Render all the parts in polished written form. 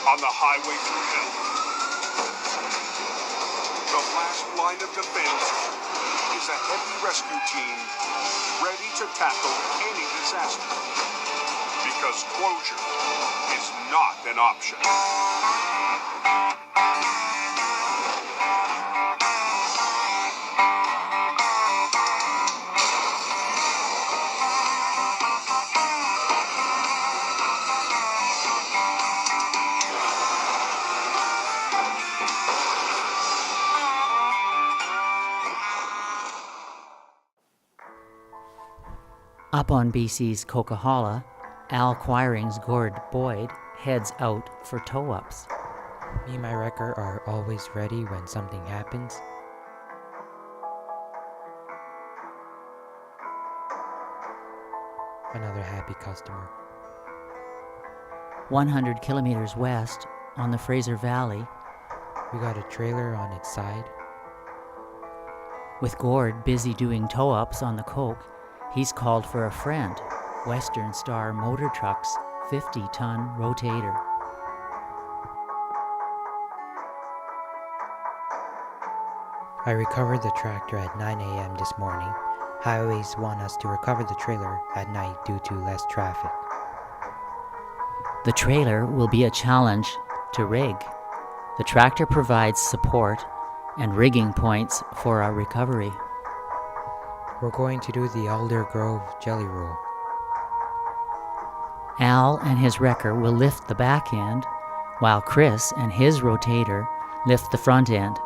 on the highway through hell. The last line of defense is a heavy rescue team ready to tackle any disaster. Because closure is not an option. Up on BC's Coquihalla, Al Quiring's Gord Boyd heads out for tow-ups. Me and my wrecker are always ready when something happens. Another happy customer. 100 kilometers west, on the Fraser Valley, We got a trailer on its side. with Gord busy doing tow-ups on the Coke, he's called for a friend, Western Star Motor Truck's 50-ton rotator. I recovered the tractor at 9 a.m. this morning. Highways want us to recover the trailer at night due to less traffic. The trailer will be a challenge to rig. The tractor provides support and rigging points for our recovery. We're going to do the Elder Grove jelly roll. Al and his wrecker will lift the back end, while Chris and his rotator lift the front end.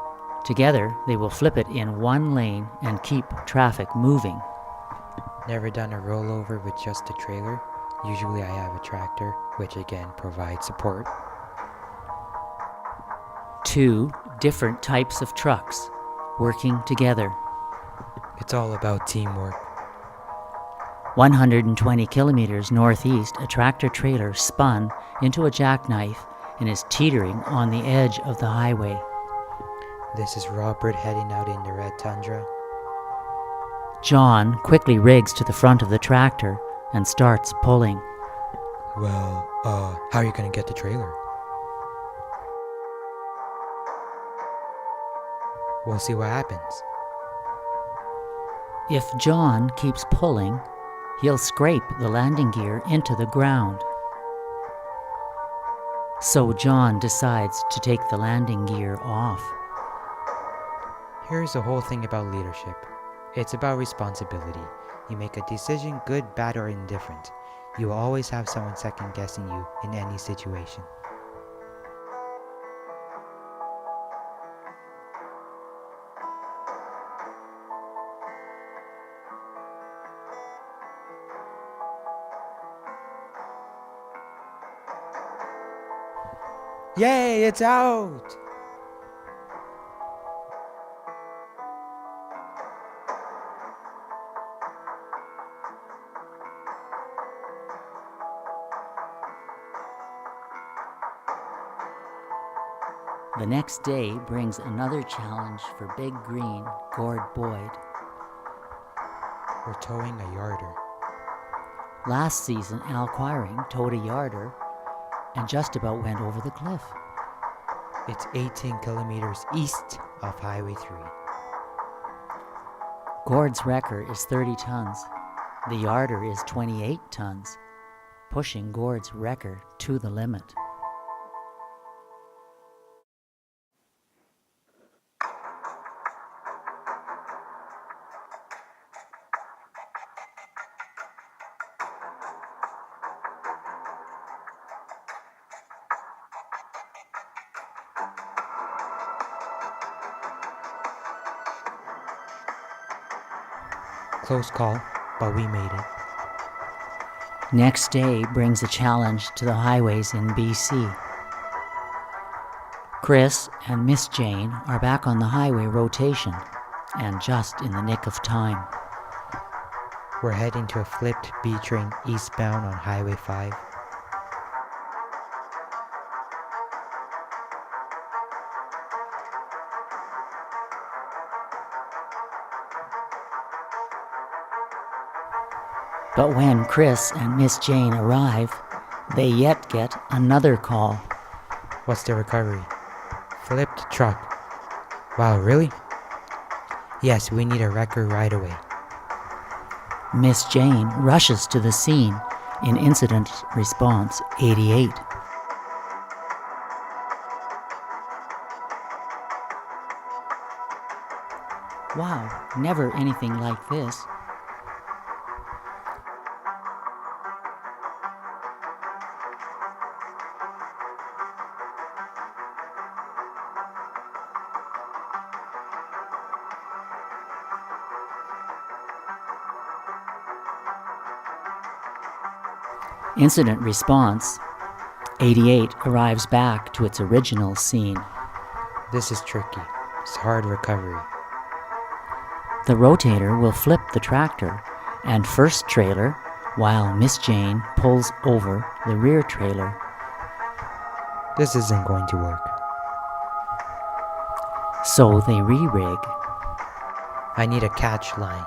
Together, they will flip it in one lane and keep traffic moving. Never done a rollover with just a trailer. Usually I have a tractor, which again provides support. 2 different types of trucks working together. It's all about teamwork. 120 kilometers northeast, a tractor-trailer spun into a jackknife and is teetering on the edge of the highway. This is Robert heading out in the red tundra. John quickly rigs to the front of the tractor and starts pulling. Well, how are you gonna get the trailer? We'll see what happens. If John keeps pulling, he'll scrape the landing gear into the ground. So John decides to take the landing gear off. Here's the whole thing about leadership. It's about responsibility. You make a decision, good, bad, or indifferent. You will always have someone second guessing you in any situation. Yay, it's out! The next day brings another challenge for Big Green, Gord Boyd. We're towing a yarder. Last season, Al Quiring towed a yarder and just about went over the cliff. It's 18 kilometers east of Highway 3. Gord's wrecker is 30 tons. The yarder is 28 tons, pushing Gord's wrecker to the limit. Close call, but we made it. Next day brings a challenge to the highways in BC. Chris and Miss Jane are back on the highway rotation, and just in the nick of time. We're heading to a flipped B train eastbound on Highway 5. But when Chris and Miss Jane arrive, they yet get another call. What's the recovery? Flipped truck. Wow, really? Yes, we need a wrecker right away. Miss Jane rushes to the scene in Incident Response 88. Wow, never anything like this. Incident Response 88 arrives back to its original scene. This is tricky. It's hard recovery. The rotator will flip the tractor and first trailer while Miss Jane pulls over the rear trailer. This isn't going to work. So they re-rig. I need a catch line.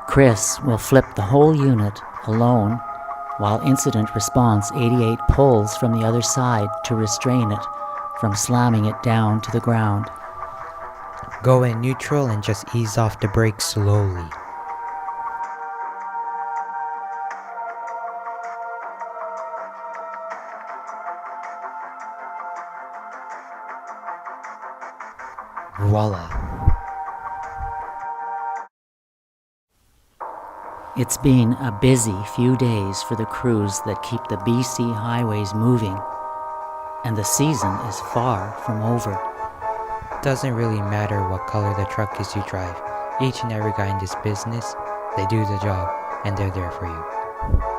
Chris will flip the whole unit alone while Incident Response 88 pulls from the other side to restrain it from slamming it down to the ground. Go in neutral and just ease off the brake slowly. Voila. It's been a busy few days for the crews that keep the BC highways moving, and the season is far from over. Doesn't really matter what color the truck is you drive. Each and every guy in this business, they do the job, and they're there for you.